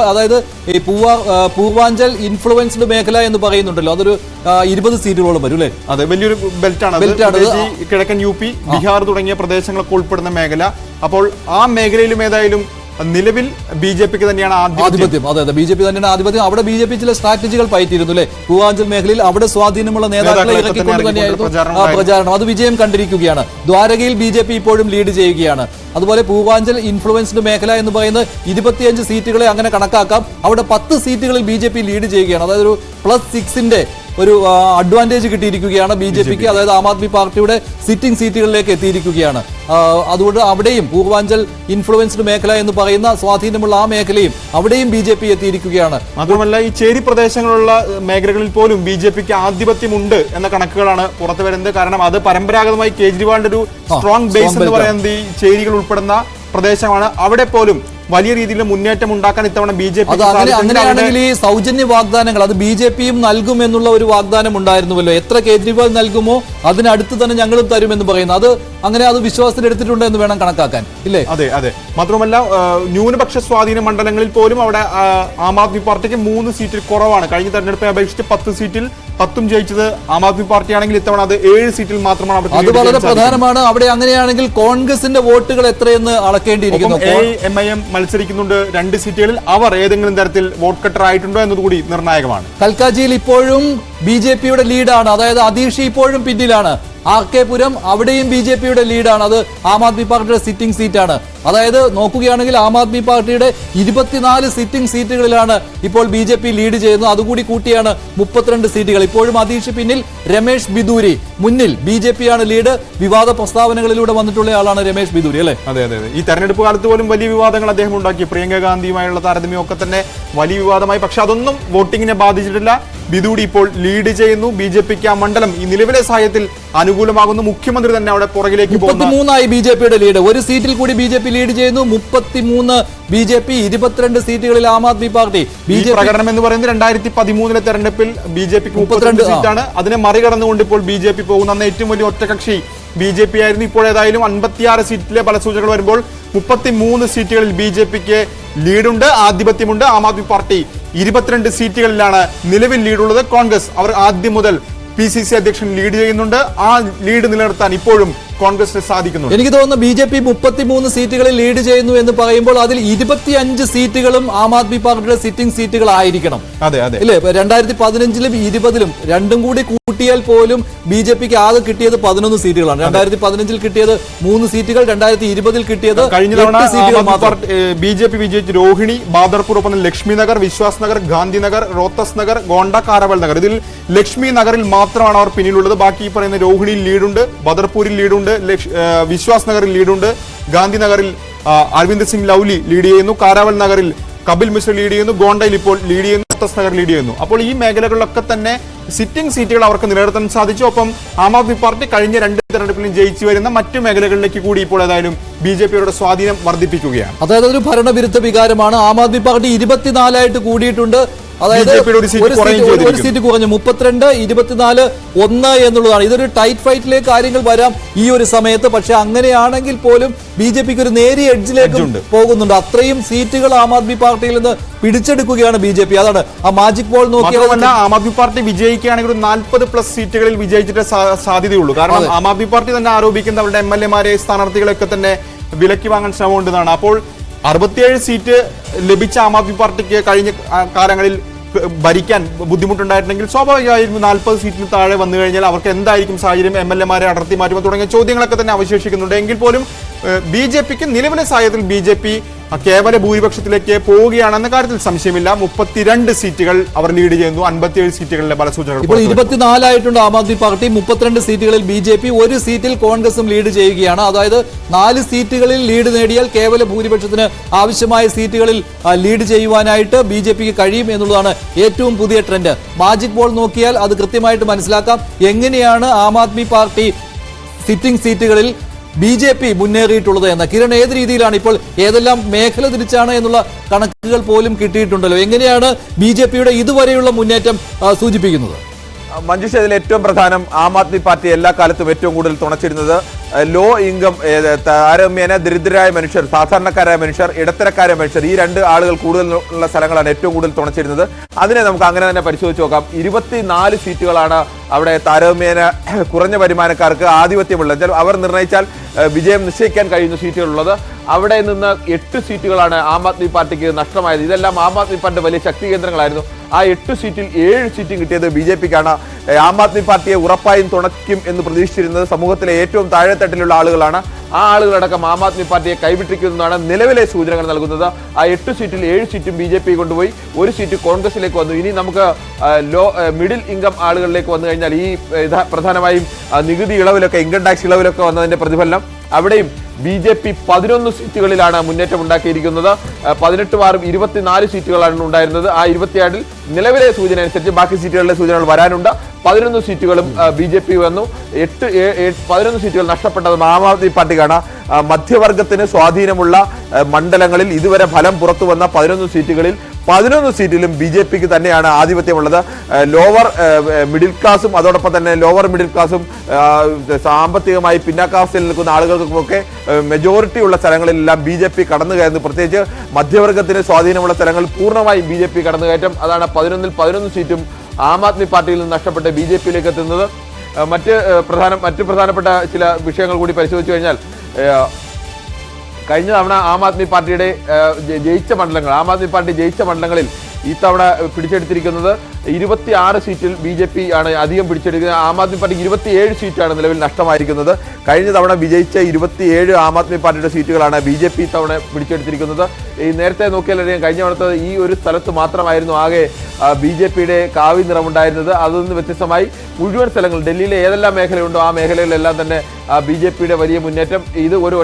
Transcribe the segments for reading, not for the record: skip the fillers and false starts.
അതായത് ഈ പൂർവാഞ്ചൽ ഇൻഫ്ലുവൻസ്ഡ് മേഖല എന്ന് പറയുന്നുണ്ടല്ലോ, അതൊരു 20 സീറ്റുകളോളം വരും അല്ലേ? അതെ, വലിയൊരു ബെൽറ്റാണ്. കിഴക്കൻ UP, ബീഹാർ തുടങ്ങിയ പ്രദേശങ്ങളൊക്കെ ഉൾപ്പെടുന്ന മേഖല. അപ്പോൾ ആ മേഖലയിലും ഏതായാലും നിലവിൽ BJPക്ക് തന്നെയാണ് ആധിപത്യം. അതെ, BJP തന്നെയാണ് ആധിപത്യം. അവിടെ BJP ചില സ്ട്രാറ്റജികൾ പയറ്റിയിരുന്നു അല്ലെ? പൂർവാഞ്ചൽ മേഖലയിൽ അവിടെ സ്വാധീനമുള്ള നേതാക്കളെ ഇറക്കിക്കൊണ്ട് തന്നെയായിരുന്നു പ്രചാരണം. അത് വിജയം കണ്ടിരിക്കുകയാണ്. ദ്വാരകയിൽ BJP ഇപ്പോഴും ലീഡ് ചെയ്യുകയാണ്. അതുപോലെ പൂർവാഞ്ചൽ ഇൻഫ്ലുവൻസ്ഡ് മേഖല എന്ന് പറയുന്നത് 25 സീറ്റുകളെ അങ്ങനെ കണക്കാക്കാം. അവിടെ 10 സീറ്റുകളിൽ BJP ലീഡ് ചെയ്യുകയാണ്. അതായത് ഒരു +6ന്റെ ഒരു അഡ്വാൻറ്റേജ് കിട്ടിയിരിക്കുകയാണ് BJPക്ക്. അതായത് ആം ആദ്മി പാർട്ടിയുടെ സിറ്റിംഗ് സീറ്റുകളിലേക്ക് എത്തിയിരിക്കുകയാണ്. അതുകൊണ്ട് അവിടെയും പൂർവാഞ്ചൽ ഇൻഫ്ലുവൻസ്ഡ് മേഖല എന്ന് പറയുന്ന സ്വാധീനമുള്ള ആ മേഖലയും അവിടെയും BJP എത്തിയിരിക്കുകയാണ്. മാത്രമല്ല ഈ ചേരി പ്രദേശങ്ങളുള്ള മേഖലകളിൽ പോലും BJPക്ക് ആധിപത്യമുണ്ട് എന്ന കണക്കുകളാണ് പുറത്തു വരുന്നത്. കാരണം അത് പരമ്പരാഗതമായി കേജ്രിവാളിന്റെ ഒരു സ്ട്രോങ് ബേസ് എന്ന് പറയുന്നത് ഈ ചേരികൾ ഉൾപ്പെടുന്ന പ്രദേശമാണ്. അവിടെ പോലും വലിയ രീതിയിൽ മുന്നേറ്റം ഉണ്ടാക്കാൻ ഇത്തവണ BJP അങ്ങനെയാണെങ്കിൽ ഈ സൗജന്യ വാഗ്ദാനങ്ങൾ അത് BJPയും നൽകും എന്നുള്ള ഒരു വാഗ്ദാനം ഉണ്ടായിരുന്നുവല്ലോ. എത്ര കേജ്രിവാൾ നൽകുമോ അതിനടുത്ത് തന്നെ ഞങ്ങളും തരുമെന്ന് പറയുന്നു. അത് അങ്ങനെ അത് വിശ്വാസത്തിലെടുത്തിട്ടുണ്ട് എന്ന് വേണം കണക്കാക്കാൻ, ഇല്ലേ? അതെ അതെ. മാത്രമല്ല ന്യൂനപക്ഷ സ്വാധീന മണ്ഡലങ്ങളിൽ പോലും അവിടെ ആം ആദ്മി പാർട്ടിക്ക് 3 സീറ്റിൽ കുറവാണ്. കഴിഞ്ഞ തെരഞ്ഞെടുപ്പെ അപേക്ഷിച്ച് 10 സീറ്റിൽ 10 ജയിച്ചത് ആം ആദ്മി പാർട്ടിയാണെങ്കിൽ ഇത്തവണ അത് 7 സീറ്റിൽ മാത്രമാണ്. അത് വളരെ പ്രധാനമാണ്. അവിടെ അങ്ങനെയാണെങ്കിൽ കോൺഗ്രസിന്റെ വോട്ടുകൾ എത്രയെന്ന് അളക്കേണ്ടിയിരിക്കുന്നു. MIM മത്സരിക്കുന്നുണ്ട് 2 സീറ്റുകളിൽ. അവർ ഏതെങ്കിലും തരത്തിൽ വോട്ട് കട്ടർ ആയിട്ടുണ്ടോ എന്നതുകൂടി നിർണായകമാണ്. കൽക്കാജിയിൽ ഇപ്പോഴും BJPയുടെ ലീഡാണ്. അതായത് അതീഷ് ഇപ്പോഴും പിന്നിലാണ്. RK പുരം അവിടെയും BJPയുടെ ലീഡാണ്. അത് ആം ആദ്മി പാർട്ടിയുടെ സിറ്റിംഗ് സീറ്റാണ്. അതായത് നോക്കുകയാണെങ്കിൽ ആം ആദ്മി പാർട്ടിയുടെ 24 സിറ്റിംഗ് സീറ്റുകളിലാണ് ഇപ്പോൾ BJP ലീഡ് ചെയ്യുന്നത്. അതുകൂടി കൂട്ടിയാണ് 32 സീറ്റുകൾ. ഇപ്പോഴും അതീഷ് പിന്നിൽ, രമേഷ് ബിദൂരി മുന്നിൽ. BJPയാണ് ലീഡ്. വിവാദ പ്രസ്താവനകളിലൂടെ വന്നിട്ടുള്ള ആളാണ് രമേഷ് ബിദൂരി അല്ലേ? അതെ അതെ. ഈ തെരഞ്ഞെടുപ്പ് കാലത്ത് പോലും വലിയ വിവാദങ്ങൾ അദ്ദേഹം ഉണ്ടാക്കി. പ്രിയങ്ക ഗാന്ധിയുമായുള്ള താരതമ്യം ഒക്കെ തന്നെ വലിയ വിവാദമായി. പക്ഷെ അതൊന്നും വോട്ടിങ്ങിനെ ബാധിച്ചിട്ടില്ല. ബിദൂരി ഇപ്പോൾ ലീഡ് ചെയ്യുന്നു. BJPക്ക് ആ മണ്ഡലം ഈ നിലവിലെ സാഹചര്യത്തിൽ അനുകൂലമാകുന്നു. മുഖ്യമന്ത്രി തന്നെ അവിടെ പുറകിലേക്ക് പോകുന്നു. 33 BJPയുടെ ലീഡ്. ഒരു സീറ്റിൽ കൂടി BJP ലീഡ് ചെയ്യുന്നു. 33 BJP, 22 സീറ്റുകളിൽ ആം ആദ്മി പാർട്ടി. പ്രകടനം എന്ന് പറയുന്നത് 2013 തെരഞ്ഞെടുപ്പിൽ BJPക്ക് 32 സീറ്റാണ്. അതിനെ മറികടന്നുകൊണ്ട് ഇപ്പോൾ BJP പോകുന്ന അന്ന് ഏറ്റവും വലിയ ഒറ്റകക്ഷി BJP ആയിരുന്നു. ഇപ്പോൾ ഏതായാലും 56 സീറ്റിലെ പല സൂചനകൾ വരുമ്പോൾ 33 സീറ്റുകളിൽ BJPക്ക് ലീഡുണ്ട്, ആധിപത്യമുണ്ട്. ആം ആദ്മി പാർട്ടി 22 സീറ്റുകളിലാണ് നിലവിൽ ലീഡുള്ളത്. കോൺഗ്രസ് അവർ ആദ്യം മുതൽ PCC അധ്യക്ഷൻ ലീഡ് ചെയ്യുന്നുണ്ട്. ആ ലീഡ് നിലനിർത്താൻ ഇപ്പോഴും കോൺഗ്രസിന് സാധിക്കുന്നു. എനിക്ക് തോന്നുന്നു BJP 33 സീറ്റുകളിൽ ലീഡ് ചെയ്യുന്നു എന്ന് പറയുമ്പോൾ അതിൽ 25 സീറ്റുകളും ആം ആദ്മി പാർട്ടിയുടെ സിറ്റിംഗ് സീറ്റുകളായിരിക്കണം. അതെ അതെ ഇല്ലേ? 2015-ലും 20-ലും രണ്ടും കൂടി കൂട്ടിയാൽ പോലും BJPക്ക് ആകെ കിട്ടിയത് 11 സീറ്റുകളാണ്. 2015-ൽ കിട്ടിയത് 3 സീറ്റുകൾ, 2020-ൽ കിട്ടിയത് കഴിഞ്ഞ തവണ BJP വിജയിച്ച രോഹിണി, ബാദർപൂർ, ഒപ്പം ലക്ഷ്മി നഗർ, വിശ്വാസ് നഗർ, ഗാന്ധി നഗർ, റോത്തസ് നഗർ, ഗോണ്ട, കാരവൽ നഗർ. ഇതിൽ ലക്ഷ്മി നഗറിൽ മാത്രമാണ് അവർ പിന്നിലുള്ളത്. ബാക്കി പറയുന്ന രോഹിണിയിൽ ലീഡുണ്ട്, ബദർപൂരിൽ ലീഡുണ്ട്, വിശ്വാസ് നഗറിൽ ലീഡുണ്ട്, ഗാന്ധി നഗറിൽ അരവിന്ദ് സിംഗ് ലൗലി ലീഡ് ചെയ്യുന്നു, കാരാവൽ നഗറിൽ കപിൽ മിശ്ര ലീഡ് ചെയ്യുന്നു, ഗോണ്ടയിൽ ഇപ്പോൾ ലീഡ് ചെയ്യുന്നു, റോത്തസ് നഗർ ലീഡ് ചെയ്യുന്നു. അപ്പോൾ ഈ മേഖലകളിലൊക്കെ തന്നെ സിറ്റിംഗ് സീറ്റുകൾ അവർക്ക് നിലനിർത്താൻ സാധിച്ചു. ഒപ്പം ആം ആദ്മി പാർട്ടി കഴിഞ്ഞ 2 തെരഞ്ഞെടുപ്പിലും ജയിച്ചു വരുന്ന മറ്റു മേഖലകളിലേക്ക് കൂടി ഇപ്പോൾ ഏതായാലും BJPയുടെ സ്വാധീനം വർദ്ധിപ്പിക്കുകയാണ്. അതായത് ഒരു ഭരണവിരുദ്ധ വികാരമാണ്. ആം ആദ്മി പാർട്ടി 24 കൂടിയിട്ടുണ്ട്. അതായത് ഒരു സീറ്റ് കുറഞ്ഞു. 32, 24, 1 എന്നുള്ളതാണ്. ഇതൊരു ടൈറ്റ് ഫൈറ്റിലേക്ക് കാര്യങ്ങൾ വരാം ഈ ഒരു സമയത്ത്. പക്ഷെ അങ്ങനെയാണെങ്കിൽ പോലും BJPക്ക് ഒരു നേരിയ എഡ്ജിലേക്ക് പോകുന്നുണ്ട്. അത്രയും സീറ്റുകൾ ആം ആദ്മി പാർട്ടിയിൽ നിന്ന് പിടിച്ചെടുക്കുകയാണ് BJP. അതാണ് ആ മാജിക് ബോൾ നോക്കിയാൽ ആം ആദ്മി പാർട്ടി വിജയിക്കുകയാണെങ്കിൽ ഒരു 40+ സീറ്റുകളിൽ വിജയിച്ചിട്ട് സാധ്യതയുള്ളൂ. കാരണം ആം ആദ്മി പാർട്ടി തന്നെ ആരോപിക്കുന്ന അവരുടെ MLA-മാരെ, സ്ഥാനാർത്ഥികളെയൊക്കെ തന്നെ വിലക്കി വാങ്ങാൻ ശ്രമമുണ്ടെന്നാണ്. അപ്പോൾ 67 സീറ്റ് ലഭിച്ച ആം ആദ്മി പാർട്ടിക്ക് കഴിഞ്ഞ കാലങ്ങളിൽ ഭരിക്കാൻ ബുദ്ധിമുട്ടുണ്ടായിട്ടുണ്ടെങ്കിൽ സ്വാഭാവികമായും 40 സീറ്റിന് താഴെ വന്നു കഴിഞ്ഞാൽ അവർക്ക് എന്തായിരിക്കും സാഹചര്യം? MLA-മാരെ അടർത്തി മാറ്റുക തുടങ്ങിയ ചോദ്യങ്ങളൊക്കെ തന്നെ അവശേഷിക്കുന്നുണ്ട്. എങ്കിൽ പോലും BJPക്ക് നിലവിലെ സാഹചര്യത്തിൽ BJP കേവല ഭൂരിപക്ഷത്തിലേക്ക് പോവുകയാണെന്ന കാര്യത്തിൽ സംശയമില്ല. 32 സീറ്റുകൾ അവർ ലീഡ് ചെയ്യുന്നു. 57 സീറ്റുകളിലെ പല സൂചനകൾ. ഇപ്പോൾ 24 ആയിട്ടുണ്ട് ആം ആദ്മി പാർട്ടി. 32 സീറ്റുകളിൽ BJP, 1 സീറ്റിൽ കോൺഗ്രസും ലീഡ് ചെയ്യുകയാണ്. അതായത് 4 സീറ്റുകളിൽ ലീഡ് നേടിയാൽ കേവല ഭൂരിപക്ഷത്തിന് ആവശ്യമായ സീറ്റുകളിൽ ലീഡ് ചെയ്യുവാനായിട്ട് BJPക്ക് കഴിയും എന്നുള്ളതാണ് ഏറ്റവും പുതിയ ട്രെൻഡ്. മാജിക് ബോൾ നോക്കിയാൽ അത് കൃത്യമായിട്ട് മനസ്സിലാക്കാം എങ്ങനെയാണ് ആം ആദ്മി പാർട്ടി സിറ്റിംഗ് സീറ്റുകളിൽ BJP മുന്നേറിയിട്ടുള്ളത് എന്ന്. കിരൺ, ഏത് രീതിയിലാണ് ഇപ്പോൾ ഏതെല്ലാം മേഖല തിരിച്ചാണ് എന്നുള്ള കണക്കുകൾ പോലും കിട്ടിയിട്ടുണ്ടല്ലോ. എങ്ങനെയാണ് BJPയുടെ ഇതുവരെയുള്ള മുന്നേറ്റം സൂചിപ്പിക്കുന്നത്? മഞ്ജുഷ, ഇതിൽ ഏറ്റവും പ്രധാനം ആം ആദ്മി പാർട്ടി എല്ലാ കാലത്തും ഏറ്റവും കൂടുതൽ തുണച്ചിരുന്നത് ലോ ഇൻകം താരതമ്യേന ദരിദ്രരായ മനുഷ്യർ, സാധാരണക്കാരായ മനുഷ്യർ, ഇടത്തരക്കാരായ മനുഷ്യർ, ഈ രണ്ട് ആളുകൾ കൂടുതലുള്ള സ്ഥലങ്ങളാണ് ഏറ്റവും കൂടുതൽ തുണച്ചിരുന്നത്. അതിനെ നമുക്ക് അങ്ങനെ തന്നെ പരിശോധിച്ച് നോക്കാം. 24 സീറ്റുകളാണ് അവിടെ താരതമ്യേന കുറഞ്ഞ വരുമാനക്കാർക്ക് ആധിപത്യമുള്ളത്. അവർ നിർണയിച്ചാൽ വിജയം നിശ്ചയിക്കാൻ കഴിയുന്ന സീറ്റുകളുള്ളത്. അവിടെ നിന്ന് 8 സീറ്റുകളാണ് ആം ആദ്മി പാർട്ടിക്ക് നഷ്ടമായത്. ഇതെല്ലാം ആം ആദ്മി പാർട്ടി വലിയ ശക്തി കേന്ദ്രങ്ങളായിരുന്നു. ആ 8 സീറ്റിൽ 7 സീറ്റും കിട്ടിയത് BJPക്കാണ്. ആം ആദ്മി പാർട്ടിയെ ഉറപ്പായും തുണയ്ക്കും എന്ന് പ്രതീക്ഷിച്ചിരുന്നത് സമൂഹത്തിലെ ഏറ്റവും താഴെത്തട്ടിലുള്ള ആളുകളാണ്. ആ ആളുകളടക്കം ആം ആദ്മി പാർട്ടിയെ കൈവിട്ടിരിക്കുന്നതാണ് നിലവിലെ സൂചനകൾ നൽകുന്നത്. ആ 8 സീറ്റിൽ 7 സീറ്റും BJP കൊണ്ടുപോയി, 1 സീറ്റ് കോൺഗ്രസിലേക്ക് വന്നു. ഇനി നമുക്ക് മിഡിൽ ഇൻകം ആളുകളിലേക്ക് വന്നു കഴിഞ്ഞാൽ ഈ പ്രധാനമായും നികുതി ഇളവിലൊക്കെ, ഇൻകം ടാക്സ് ഇളവിലൊക്കെ വന്നതിന്റെ പ്രതിഫലനം അവിടെയും BJP 11 സീറ്റുകളിലാണ് മുന്നേറ്റം ഉണ്ടാക്കിയിരിക്കുന്നത്. 18 വാറും 24 സീറ്റുകളാണ് ഉണ്ടായിരുന്നത്. ആ 26-ൽ നിലവിലെ സൂചന അനുസരിച്ച് ബാക്കി സീറ്റുകളിലെ സൂചനകൾ വരാനുണ്ട്. 11 സീറ്റുകളും BJP വന്നു. 11 സീറ്റുകൾ നഷ്ടപ്പെട്ടത് ആം ആദ്മി പാർട്ടിക്കാണ്. മധ്യവർഗത്തിന് സ്വാധീനമുള്ള മണ്ഡലങ്ങളിൽ ഇതുവരെ ഫലം പുറത്തു വന്ന 11 സീറ്റുകളിൽ 11 സീറ്റിലും BJPക്ക് തന്നെയാണ് ആധിപത്യമുള്ളത്. ലോവർ മിഡിൽ ക്ലാസും അതോടൊപ്പം തന്നെ ലോവർ മിഡിൽ ക്ലാസും സാമ്പത്തികമായി പിന്നാക്കാവസ്ഥയിൽ നിൽക്കുന്ന ആളുകൾക്കുമൊക്കെ മെജോറിറ്റി ഉള്ള സ്ഥലങ്ങളിലെല്ലാം BJP കടന്നു കയറുന്നു. പ്രത്യേകിച്ച് മധ്യവർഗത്തിന് സ്വാധീനമുള്ള സ്ഥലങ്ങളിൽ പൂർണ്ണമായും BJP കടന്നുകയറ്റം. അതാണ് 11-ൽ 11 സീറ്റും ആം ആദ്മി പാർട്ടിയിൽ നിന്ന് നഷ്ടപ്പെട്ട് BJPയിലേക്ക് എത്തുന്നത്. മറ്റ് പ്രധാനപ്പെട്ട ചില വിഷയങ്ങൾ കൂടി പരിശോധിച്ചു കഴിഞ്ഞാൽ, കഴിഞ്ഞ തവണ ആം ആദ്മി പാർട്ടിയുടെ ആം ആദ്മി പാർട്ടി ജയിച്ച മണ്ഡലങ്ങളിൽ ഇത്തവണ പിടിച്ചെടുത്തിരിക്കുന്നത് 26 സീറ്റിൽ BJP ആണ് അധികം പിടിച്ചെടുക്കുന്നത്. ആം ആദ്മി പാർട്ടിക്ക് 27 സീറ്റാണ് നിലവിൽ നഷ്ടമായിരിക്കുന്നത്. കഴിഞ്ഞ തവണ വിജയിച്ച 27 ആം ആദ്മി പാർട്ടിയുടെ സീറ്റുകളാണ് BJP തവണ പിടിച്ചെടുത്തിരിക്കുന്നത്. ഈ നേരത്തെ നോക്കിയാൽ അറിയാം, കഴിഞ്ഞ തവണത്തെ ഈ ഒരു സ്ഥലത്ത് മാത്രമായിരുന്നു ആകെ BJPയുടെ കാവി നിറമുണ്ടായിരുന്നത്. അതിൽ നിന്ന് വ്യത്യസ്തമായി മുഴുവൻ സ്ഥലങ്ങൾ, ഡൽഹിയിലെ ഏതെല്ലാം മേഖലയുണ്ടോ ആ മേഖലകളിലെല്ലാം തന്നെ BJPയുടെ വലിയ മുന്നേറ്റം. ഇത് ഒരു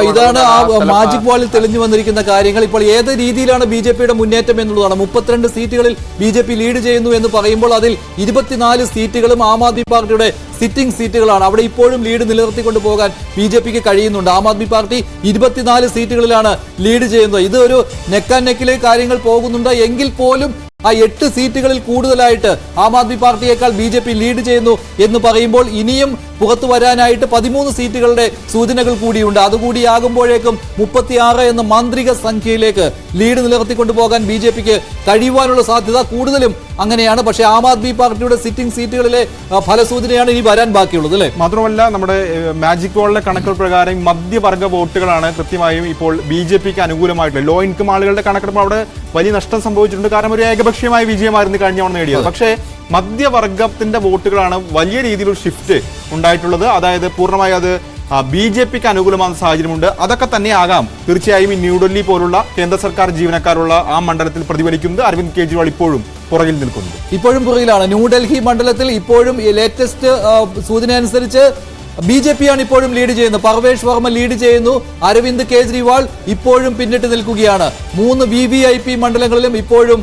ഇതാണ് ആ മാജിക് വാളിൽ തെളിഞ്ഞു വന്നിരിക്കുന്ന കാര്യങ്ങൾ. ഇപ്പോൾ ഏത് രീതിയിലാണ് BJPയുടെ മുന്നേറ്റം എന്നുള്ളതാണ്. 32 സീറ്റുകളിൽ BJP ലീഡ് ചെയ്യുന്നു എന്ന് പറയുമ്പോൾ അതിൽ 24 സീറ്റുകളും ആം ആദ്മി പാർട്ടിയുടെ സിറ്റിംഗ് സീറ്റുകളാണ്. അവിടെ ഇപ്പോഴും ലീഡ് നിലനിർത്തിക്കൊണ്ട് പോകാൻ BJPക്ക് കഴിയുന്നുണ്ട്. ആം ആദ്മി പാർട്ടി 24 സീറ്റുകളിലാണ് ലീഡ് ചെയ്യുന്നത്. ഇത് ഒരു നെക്ക് ആൻഡ് നെക്കിലേക്ക് കാര്യങ്ങൾ പോകുന്നുണ്ട് എങ്കിൽ പോലും ആ 8 സീറ്റുകളിൽ കൂടുതലായിട്ട് ആം ആദ്മി പാർട്ടിയേക്കാൾ BJP ലീഡ് ചെയ്യുന്നു എന്ന് പറയുമ്പോൾ ഇനിയും പുറത്തു വരാനായിട്ട് 13 സീറ്റുകളുടെ സൂചനകൾ കൂടിയുണ്ട്. അതുകൂടിയാകുമ്പോഴേക്കും 36 എന്ന മാന്ത്രിക സംഖ്യയിലേക്ക് ലീഡ് നിലനിർത്തിക്കൊണ്ടു പോകാൻ BJPക്ക് കഴിയുവാനുള്ള സാധ്യത കൂടുതലും അങ്ങനെയാണ്. പക്ഷേ ആം ആദ്മി പാർട്ടിയുടെ സിറ്റിംഗ് സീറ്റുകളിലെ ഫലസൂചനയാണ് ഇനി വരാൻ ബാക്കിയുള്ളത്, അല്ലേ? മാത്രമല്ല, നമ്മുടെ മാജിക് വാളിലെ കണക്കുകൾ പ്രകാരം മധ്യവർഗ വോട്ടുകളാണ് കൃത്യമായും ഇപ്പോൾ BJPക്ക് അനുകൂലമായിട്ടുള്ള ലോ ഇൻകം ആളുകളുടെ കണക്കെടുപ്പ് അവിടെ വലിയ നഷ്ടം സംഭവിച്ചിട്ടുണ്ട്. കാരണം ഒരു ഏകപക്ഷീയമായ വിജയമായിരുന്നു കഴിഞ്ഞ തവണ നേടിയത്. പക്ഷേ മധ്യവർഗത്തിന്റെ വോട്ടുകളാണ് വലിയ രീതിയിലൊരു ഷിഫ്റ്റ് ഉണ്ടായിട്ടുള്ളത്. അതായത് പൂർണ്ണമായി അത് BJPക്ക് അനുകൂലമാകുന്ന സാഹചര്യമുണ്ട്. അതൊക്കെ തന്നെ ആകാം തീർച്ചയായും ഈ ന്യൂഡൽഹി പോലുള്ള കേന്ദ്ര സർക്കാർ ജീവനക്കാരുള്ള ആ മണ്ഡലത്തിൽ പ്രതിഫലിക്കുന്നത്. അരവിന്ദ് കെജ്രിവാൾ ഇപ്പോഴും പുറകിൽ നിൽക്കുന്നത്, ഇപ്പോഴും പുറകിലാണ്. ന്യൂഡൽഹി മണ്ഡലത്തിൽ ഇപ്പോഴും ലേറ്റസ്റ്റ് സൂചന അനുസരിച്ച് BJP ആണ് ഇപ്പോഴും ലീഡ് ചെയ്യുന്നത്. പർവേഷ് വർമ്മ ലീഡ് ചെയ്യുന്നു. അരവിന്ദ് കെജ്രിവാൾ ഇപ്പോഴും പിന്നിട്ട് നിൽക്കുകയാണ്. 3 VVIP മണ്ഡലങ്ങളിലും ഇപ്പോഴും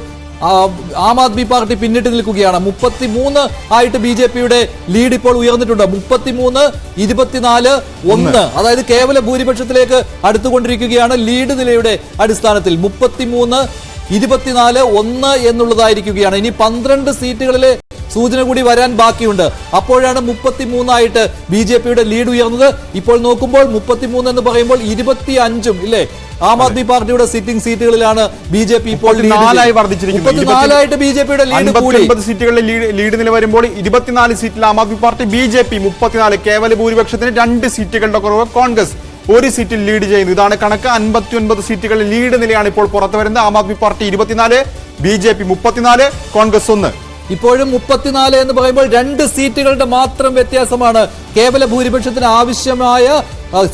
ആം ആദ്മി പാർട്ടി പിന്നിട്ട് നിൽക്കുകയാണ്. 33 ആയിട്ട് BJPയുടെ ലീഡ് ഇപ്പോൾ ഉയർന്നിട്ടുണ്ട്. 33, 24, 1, അതായത് കേവല ഭൂരിപക്ഷത്തിലേക്ക് അടുത്തുകൊണ്ടിരിക്കുകയാണ് ലീഡ് നിലയുടെ അടിസ്ഥാനത്തിൽ. 33, 24, 1 എന്നുള്ളതായിരിക്കുകയാണ്. ഇനി 12 സീറ്റുകളിലെ സൂചന കൂടി വരാൻ ബാക്കിയുണ്ട്. അപ്പോഴാണ് 33 ആയിട്ട് BJPയുടെ ലീഡ് ഉയർന്നത്. ഇപ്പോൾ നോക്കുമ്പോൾ 33 എന്ന് പറയുമ്പോൾ 25 ഇല്ലേ ആം ആദ്മി പാർട്ടിയുടെ സിറ്റിംഗ് സീറ്റുകളിലാണ് BJP ഇപ്പോൾ 34ആയിട്ട് BJPയുടെ ലീഡ് കൂടി. 59 സീറ്റുകളിലെ ലീഡ് നില വരുമ്പോൾ 24 സീറ്റിൽ ആം ആദ്മി പാർട്ടി, BJP 34, കേവല ഭൂരിപക്ഷത്തിന് 2 സീറ്റുകളുടെ കുറവ്, കോൺഗ്രസ് 1 സീറ്റിൽ ലീഡ് ചെയ്യുന്നു. ഇതാണ് കണക്ക്. 59 സീറ്റുകളിൽ ലീഡ് നിലയാണ് ഇപ്പോൾ പുറത്തു വരുന്നത്. Aam Aadmi party 24, BJP 34, Congress 1. ഇപ്പോഴും 34 എന്ന് പറയുമ്പോൾ 2 സീറ്റുകളുടെ മാത്രം വ്യത്യാസമാണ്. കേവല ഭൂരിപക്ഷത്തിന് ആവശ്യമായ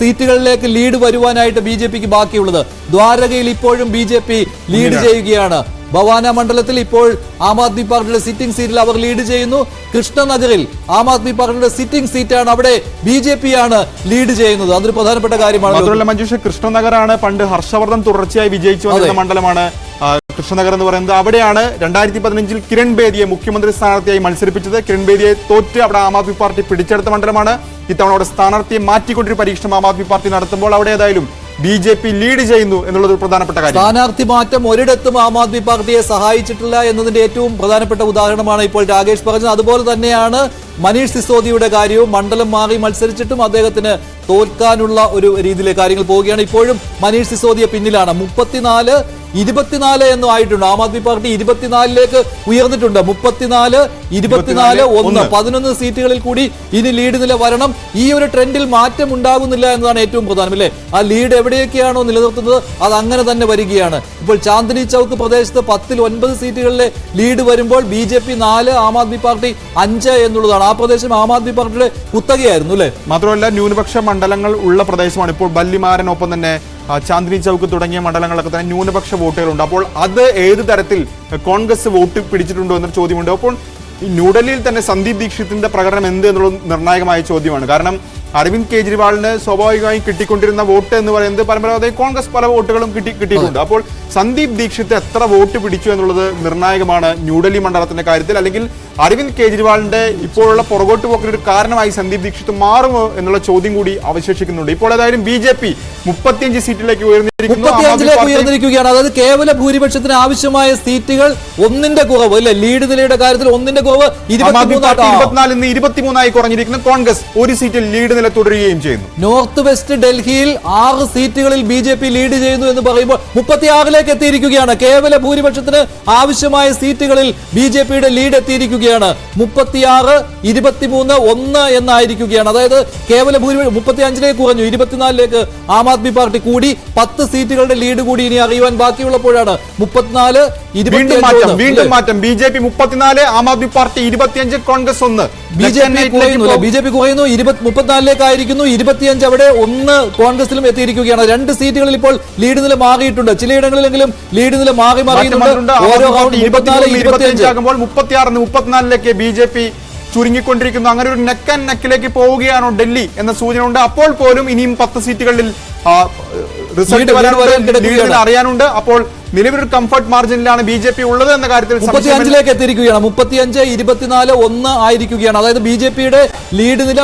സീറ്റുകളിലേക്ക് ലീഡ് വരുവാനായിട്ട് BJPക്ക് ബാക്കിയുള്ളത്. ദ്വാരകയിൽ ഇപ്പോഴും BJP ലീഡ് ചെയ്യുകയാണ്. ഭവാന മണ്ഡലത്തിൽ ഇപ്പോൾ ആം ആദ്മി പാർട്ടിയുടെ സിറ്റിംഗ് സീറ്റിൽ അവർ ലീഡ് ചെയ്യുന്നു. കൃഷ്ണനഗറിൽ ആം ആദ്മി പാർട്ടിയുടെ സിറ്റിംഗ് സീറ്റാണ്, അവിടെ BJP ആണ് ലീഡ് ചെയ്യുന്നത്. അതൊരു പ്രധാനപ്പെട്ട കാര്യമാണ്. മാത്രമല്ല മഞ്ജുഷ, കൃഷ്ണനഗറാണ് പണ്ട് ഹർഷവർദ്ധൻ തുടർച്ചയായി വിജയിച്ചു വന്ന മണ്ഡലമാണ് കൃഷ്ണനഗർ എന്ന് പറയുന്നത്. അവിടെയാണ് 2015-ൽ കിരൺ ബേദിയെ മുഖ്യമന്ത്രി സ്ഥാനാർത്ഥിയായി മത്സരിപ്പിച്ചത്. കിരൺ ബേദിയെ തോറ്റ് അവിടെ ആം ആദ്മി പാർട്ടി പിടിച്ചെടുത്ത മണ്ഡലമാണ്. ഇത്തവണ അവിടെ സ്ഥാനാർത്ഥിയെ മാറ്റിക്കൊണ്ടൊരു പരീക്ഷണം ആം ആദ്മി പാർട്ടി നടത്തുമ്പോൾ അവിടെ ഏതായാലും BJP ലീഡ് ചെയ്യുന്നു എന്നുള്ളത് ഒരു പ്രധാനപ്പെട്ട കാര്യം. സ്ഥാനാർത്ഥി മാറ്റം ഒരിടത്തും ആം ആദ്മി പാർട്ടിയെ സഹായിച്ചിട്ടില്ല എന്നതിന്റെ ഏറ്റവും പ്രധാനപ്പെട്ട ഉദാഹരണമാണ് ഇപ്പോൾ രാകേഷ് പറഞ്ഞത്. അതുപോലെ തന്നെയാണ് മനീഷ് സിസോദിയുടെ കാര്യവും. മണ്ഡലം മാറി മത്സരിച്ചിട്ടും അദ്ദേഹത്തിന് തോൽക്കാനുള്ള ഒരു രീതിയിലെ കാര്യങ്ങൾ പോവുകയാണ്. ഇപ്പോഴും മനീഷ് സിസോദിയ പിന്നിലാണ്. 24 എന്നും ആയിട്ടുണ്ട്. ആം ആദ്മി പാർട്ടി 24ലേക്ക് ഉയർന്നിട്ടുണ്ട്. 34, 24, 1 11 സീറ്റുകളിൽ കൂടി ഇനി ലീഡ് നില വരണം. ഈ ഒരു ട്രെൻഡിൽ മാറ്റം ഉണ്ടാകുന്നില്ല എന്നതാണ് ഏറ്റവും പ്രധാനം, അല്ലേ? ആ ലീഡ് എവിടെയൊക്കെയാണോ നിലനിർത്തുന്നത് അത് അങ്ങനെ തന്നെ വരികയാണ്. ഇപ്പോൾ ചാന്ദിനി ചൗക്ക് പ്രദേശത്ത് 10ൽ 9 സീറ്റുകളിലെ ലീഡ് വരുമ്പോൾ BJP 4, ആം ആദ്മി പാർട്ടി 5 എന്നുള്ളതാണ്. ആ പ്രദേശം ആം ആദ്മി പാർട്ടിയുടെ കുത്തകയായിരുന്നു, അല്ലേ? മാത്രമല്ല ന്യൂനപക്ഷ മണ്ഡലങ്ങൾ ഉള്ള പ്രദേശമാണ്. ഇപ്പോൾ ബല്ലിമാരനൊപ്പം തന്നെ ചാന്ദിനി ചൗക്ക് തുടങ്ങിയ മണ്ഡലങ്ങളൊക്കെ തന്നെ ന്യൂനപക്ഷ വോട്ടുകളുണ്ട്. അപ്പോൾ അത് ഏത് തരത്തിൽ കോൺഗ്രസ് വോട്ട് പിടിച്ചിട്ടുണ്ടോ എന്നൊരു ചോദ്യമുണ്ട്. അപ്പോൾ ന്യൂഡൽഹിയിൽ തന്നെ സന്ദീപ് ദീക്ഷിത്തിന്റെ പ്രകടനം എന്ത് എന്നുള്ളത് നിർണായകമായ ചോദ്യമാണ്. കാരണം അരവിന്ദ് കെജ്രിവാളിന് സ്വാഭാവികമായും കിട്ടിക്കൊണ്ടിരുന്ന വോട്ട് എന്ന് പറയുന്നത് പരമ്പരാഗതമായി കോൺഗ്രസ് പല വോട്ടുകളും കിട്ടിയിട്ടുണ്ട്. അപ്പോൾ സന്ദീപ് ദീക്ഷിത്ത് എത്ര വോട്ട് പിടിച്ചു എന്നുള്ളത് നിർണായകമാണ് ന്യൂഡൽഹി മണ്ഡലത്തിന്റെ കാര്യത്തിൽ. അല്ലെങ്കിൽ അരവിന്ദ് കെജ്രിവാളിന്റെ ഇപ്പോഴുള്ള പുറകോട്ട് പോക്കിന് ഒരു കാരണമായി സന്ദീപ് ദീക്ഷിത്ത് മാറുമോ എന്നുള്ള ചോദ്യം കൂടി അവശേഷിക്കുന്നുണ്ട്. ഇപ്പോൾ ഏതായാലും BJP 35 സീറ്റിലേക്ക് ഉയർന്നിരിക്കുകയാണ്. അതായത് കേവല ഭൂരിപക്ഷത്തിന് ആവശ്യമായ സീറ്റുകൾ ഒന്നിന്റെ കുറവ്, അല്ലെ? ലീഡ് നിലയുടെ കാര്യത്തിൽ ഒന്നിന്റെ കുറവ് 24 നിന്ന് 23 കുറഞ്ഞിരിക്കുന്ന കോൺഗ്രസ് ഒരു സീറ്റിൽ ലീഡ് നില തുടരുകയും ചെയ്യുന്നു. നോർത്ത് വെസ്റ്റ് ഡൽഹിയിൽ 6 സീറ്റുകളിൽ BJP ലീഡ് ചെയ്യുന്നു എന്ന് പറയുമ്പോൾ 36ലേക്ക് എത്തിയിരിക്കുകയാണ്. കേവല ഭൂരിപക്ഷത്തിന് ആവശ്യമായ സീറ്റുകളിൽ BJPയുടെ ലീഡ് എത്തിയിരിക്കുകയാണ്. 36, 23, 1 എന്നായിരിക്കുകയാണ്. അതായത് കേവല ഭൂരിപക്ഷം 35ലേക്ക് കുറഞ്ഞു, 24ലേക്ക് ആം ആദ്മി പാർട്ടി കൂടി. 10 സീറ്റുകളുടെ ലീഡ് കൂടി ഇനി അറിയുവാൻ ബാക്കിയുള്ളപ്പോഴാണ് 34, 25. വീണ്ടും മാറ്റം. BJP 34, Aam Aadmi party 25, Congress 1. BJP കുറയുന്നു, 34ലേക്കായിരിക്കുന്നു. 25 അവിടെ 1 കോൺഗ്രസിലും എത്തിയിരിക്കുകയാണ്. 2 സീറ്റുകളിൽ ഇപ്പോൾ ലീഡ് നില മാറിയിട്ടുണ്ട്. ചിലയിടങ്ങളിലെങ്കിലും ലീഡ് നില മാറിയിട്ടുണ്ട്. ഓരോ റൗണ്ട് 24, 25 ആകുമ്പോൾ 36 34ലേക്ക് BJP ചുരുങ്ങിക്കൊണ്ടിരിക്കുന്നു. അങ്ങനെ ഒരു നെക്ക് ആൻഡ് നെക്കിലേക്ക് പോവുകയാണോ ഡൽഹി എന്ന സൂചന ഉണ്ട്. അപ്പോൾ പോലും ഇനിയും 10 സീറ്റുകളിൽ റിസൾട്ട് അറിയാനുണ്ട്. അപ്പോൾ നിലവിലൊരു കംഫർട്ട് മാർജിനിലാണ് BJP ഉള്ളത് എന്ന കാര്യത്തിൽ 35ലേക്ക് എത്തിയിരിക്കുകയാണ്. 35, 24, 1 ആയിരിക്കുകയാണ്. അതായത് BJPയുടെ ലീഡ് നില